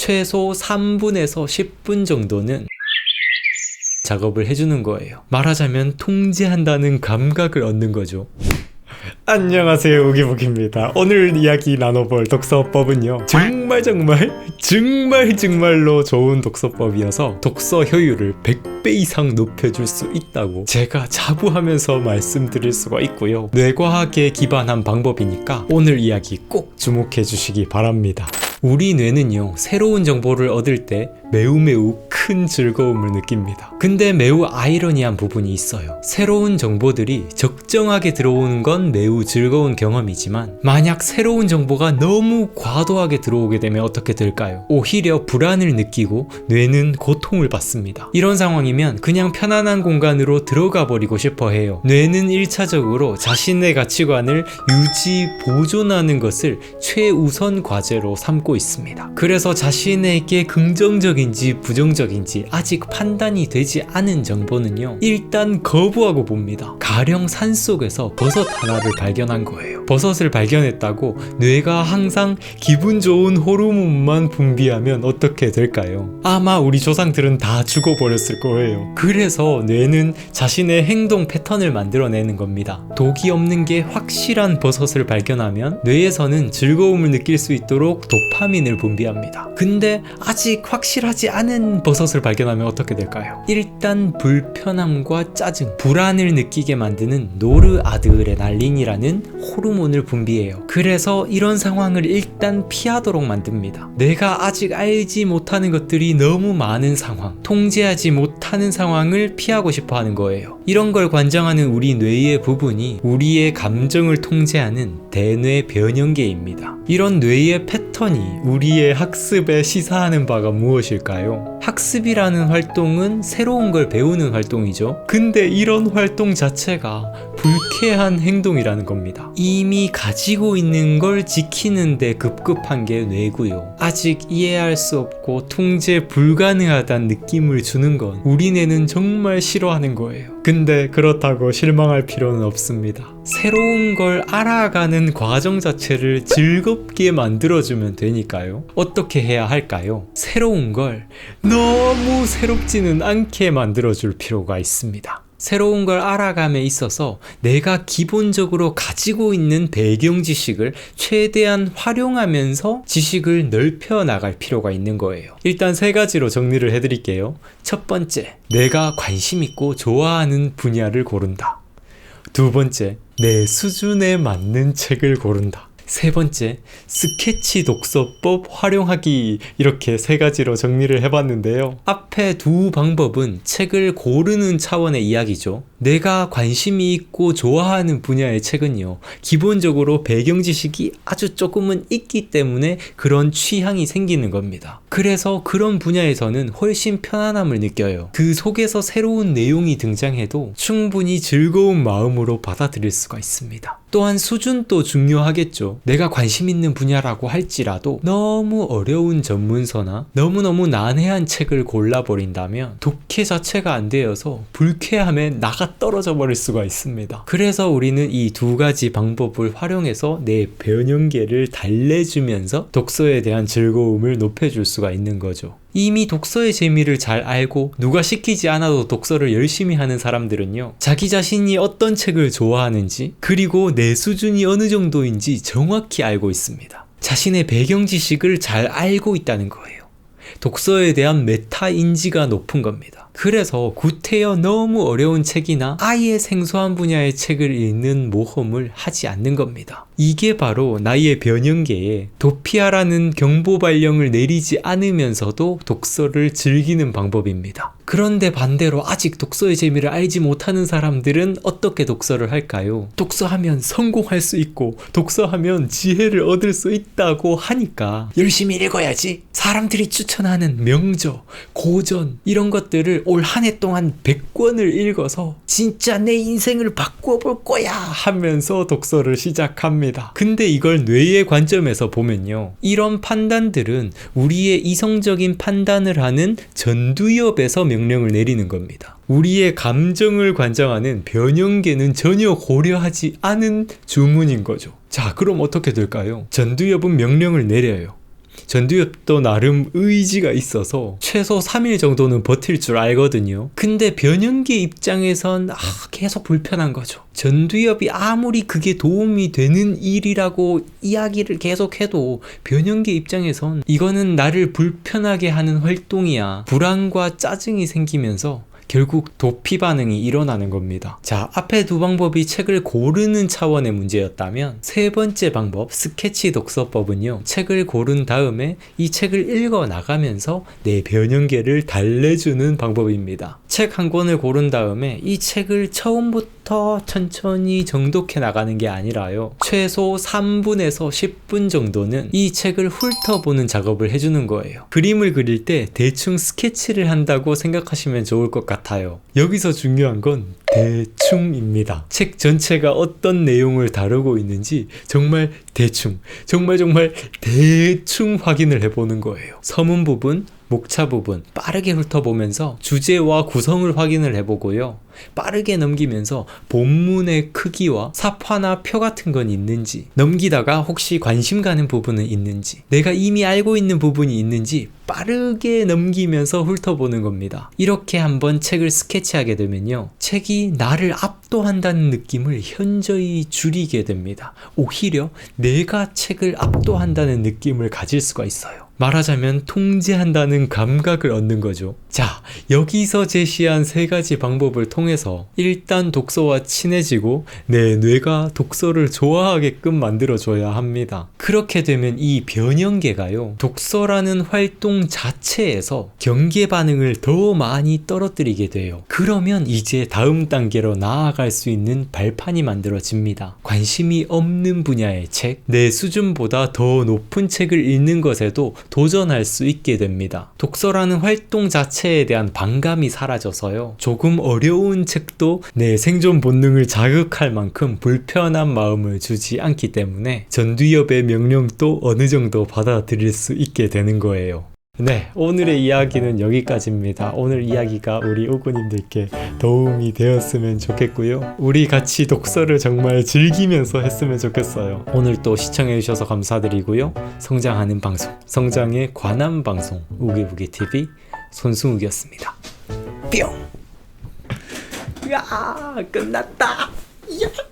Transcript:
최소 3분에서 10분 정도는 작업을 해주는 거예요. 말하자면 통제한다는 감각을 얻는 거죠. 안녕하세요, 우기북입니다. 오늘 이야기 나눠볼 독서법은요, 정말로 좋은 독서법이어서 독서 효율을 100배 이상 높여줄 수 있다고 제가 자부하면서 말씀드릴 수가 있고요, 뇌과학에 기반한 방법이니까 오늘 이야기 꼭 주목해 주시기 바랍니다. 우리 뇌는요, 새로운 정보를 얻을 때 매우 큰 즐거움을 느낍니다. 근데 매우 아이러니한 부분이 있어요. 새로운 정보들이 적정하게 들어오는 건 매우 즐거운 경험이지만, 만약 새로운 정보가 너무 과도하게 들어오게 되면 어떻게 될까요? 오히려 불안을 느끼고 뇌는 고통을 받습니다. 이런 상황이면 그냥 편안한 공간으로 들어가 버리고 싶어 해요. 뇌는 1차적으로 자신의 가치관을 유지, 보존하는 것을 최우선 과제로 삼고 있습니다. 그래서 자신에게 긍정적인지 부정적인지 아직 판단이 되지 않은 정보는요, 일단 거부하고 봅니다. 가령 산속에서 버섯 하나를 발견한 거예요. 버섯을 발견했다고 뇌가 항상 기분 좋은 호르몬만 분비하면 어떻게 될까요? 아마 우리 조상들은 다 죽어버렸을 거예요. 그래서 뇌는 자신의 행동 패턴을 만들어내는 겁니다. 독이 없는 게 확실한 버섯을 발견하면 뇌에서는 즐거움을 느낄 수 있도록 도파민을 분비합니다. 근데 아직 확실하지 않은 버섯을 발견하면 어떻게 될까요? 일단 불편함과 짜증, 불안을 느끼게 만드는 노르아드레날린이라는 호르몬을 분비해요. 그래서 이런 상황을 일단 피하도록 만듭니다. 내가 아직 알지 못하는 것들이 너무 많은 상황, 통제하지 못하는 상황을 피하고 싶어 하는 거예요. 이런 걸 관장하는 우리 뇌의 부분이 우리의 감정을 통제하는 대뇌 변형계입니다. 이런 뇌의 패턴이 우리의 학습에 시사하는 바가 무엇일까요? 학습이라는 활동은 새로운 걸 배우는 활동이죠. 근데 이런 활동 자체가 불쾌한 행동이라는 겁니다. 이미 가지고 있는 걸 지키는데 급급한 게 뇌고요, 아직 이해할 수 없고 통제 불가능하다는 느낌을 주는 건 우리 뇌는 정말 싫어하는 거예요. 근데 그렇다고 실망할 필요는 없습니다. 새로운 걸 알아가는 과정 자체를 즐겁게 만들어주면 되니까요. 어떻게 해야 할까요? 새로운 걸 너무 새롭지는 않게 만들어줄 필요가 있습니다. 새로운 걸 알아감에 있어서 내가 기본적으로 가지고 있는 배경 지식을 최대한 활용하면서 지식을 넓혀 나갈 필요가 있는 거예요. 일단 3가지로 정리를 해드릴게요. 첫 번째, 내가 관심 있고 좋아하는 분야를 고른다. 두 번째, 내 수준에 맞는 책을 고른다. 세 번째, 스케치 독서법 활용하기. 이렇게 3가지로 정리를 해봤는데요. 앞에 두 방법은 책을 고르는 차원의 이야기죠. 내가 관심이 있고 좋아하는 분야의 책은요, 기본적으로 배경 지식이 아주 조금은 있기 때문에 그런 취향이 생기는 겁니다. 그래서 그런 분야에서는 훨씬 편안함을 느껴요. 그 속에서 새로운 내용이 등장해도 충분히 즐거운 마음으로 받아들일 수가 있습니다. 또한 수준도 중요하겠죠. 내가 관심 있는 분야라고 할지라도 너무 어려운 전문서나 너무너무 난해한 책을 골라버린다면 독해 자체가 안 되어서 불쾌함에 나가 떨어져 버릴 수가 있습니다. 그래서 우리는 이 2가지 방법을 활용해서 내 변형계를 달래주면서 독서에 대한 즐거움을 높여줄 수가 있는 거죠. 이미 독서의 재미를 잘 알고 누가 시키지 않아도 독서를 열심히 하는 사람들은요, 자기 자신이 어떤 책을 좋아하는지, 그리고 내 수준이 어느 정도인지 정확히 알고 있습니다. 자신의 배경 지식을 잘 알고 있다는 거예요. 독서에 대한 메타 인지가 높은 겁니다. 그래서 구태여 너무 어려운 책이나 아예 생소한 분야의 책을 읽는 모험을 하지 않는 겁니다. 이게 바로 나의 변형계에 도피하라는 경보 발령을 내리지 않으면서도 독서를 즐기는 방법입니다. 그런데 반대로 아직 독서의 재미를 알지 못하는 사람들은 어떻게 독서를 할까요? 독서하면 성공할 수 있고 독서하면 지혜를 얻을 수 있다고 하니까 열심히 읽어야지, 사람들이 추천하는 명저, 고전 이런 것들을 올 한 해 동안 100권을 읽어서 진짜 내 인생을 바꿔볼 거야 하면서 독서를 시작합니다. 근데 이걸 뇌의 관점에서 보면요, 이런 판단들은 우리의 이성적인 판단을 하는 전두엽에서 명령을 내리는 겁니다. 우리의 감정을 관장하는 변형계는 전혀 고려하지 않은 주문인 거죠. 자, 그럼 어떻게 될까요? 전두엽은 명령을 내려요. 전두엽도 나름 의지가 있어서 최소 3일 정도는 버틸 줄 알거든요. 근데 변형계 입장에선 계속 불편한 거죠. 전두엽이 아무리 그게 도움이 되는 일이라고 이야기를 계속해도 변형계 입장에선 이거는 나를 불편하게 하는 활동이야. 불안과 짜증이 생기면서 결국 도피 반응이 일어나는 겁니다. 자, 앞에 두 방법이 책을 고르는 차원의 문제였다면 세 번째 방법, 스케치 독서법은요, 책을 고른 다음에 이 책을 읽어 나가면서 내 변형계를 달래주는 방법입니다. 책 한 권을 고른 다음에 이 책을 처음부터 천천히 정독해 나가는 게 아니라요, 최소 3분에서 10분 정도는 이 책을 훑어보는 작업을 해주는 거예요. 그림을 그릴 때 대충 스케치를 한다고 생각하시면 좋을 것 같아요. 여기서 중요한 건 대충입니다. 책 전체가 어떤 내용을 다루고 있는지 정말 대충, 정말 대충 확인을 해보는 거예요. 서문 부분, 목차 부분 빠르게 훑어보면서 주제와 구성을 확인을 해보고요. 빠르게 넘기면서 본문의 크기와 사파나 표 같은 건 있는지, 넘기다가 혹시 관심 가는 부분은 있는지, 내가 이미 알고 있는 부분이 있는지 빠르게 넘기면서 훑어보는 겁니다. 이렇게 한번 책을 스케치하게 되면요, 책이 나를 압도한다는 느낌을 현저히 줄이게 됩니다. 오히려 내가 책을 압도한다는 느낌을 가질 수가 있어요. 말하자면 통제한다는 감각을 얻는 거죠. 자, 여기서 제시한 세 가지 방법을 통해서 일단 독서와 친해지고 내 뇌가 독서를 좋아하게끔 만들어줘야 합니다. 그렇게 되면 이 변형계가요, 독서라는 활동 자체에서 경계 반응을 더 많이 떨어뜨리게 돼요. 그러면 이제 다음 단계로 나아갈 수 있는 발판이 만들어집니다. 관심이 없는 분야의 책, 내 수준보다 더 높은 책을 읽는 것에도 도전할 수 있게 됩니다. 독서라는 활동 자체에 대한 반감이 사라져서요, 조금 어려운 책도 내 생존 본능을 자극할 만큼 불편한 마음을 주지 않기 때문에 전두엽의 명령도 어느 정도 받아들일 수 있게 되는 거예요. 네, 오늘의 이야기는 여기까지입니다. 오늘 이야기가 우리 우구님들께 도움이 되었으면 좋겠고요, 우리 같이 독서를 정말 즐기면서 했으면 좋겠어요. 오늘 또 시청해주셔서 감사드리고요, 성장하는 방송, 성장에 관한 방송 우기부기TV 손승욱이었습니다. 뿅! 야, 끝났다! 야!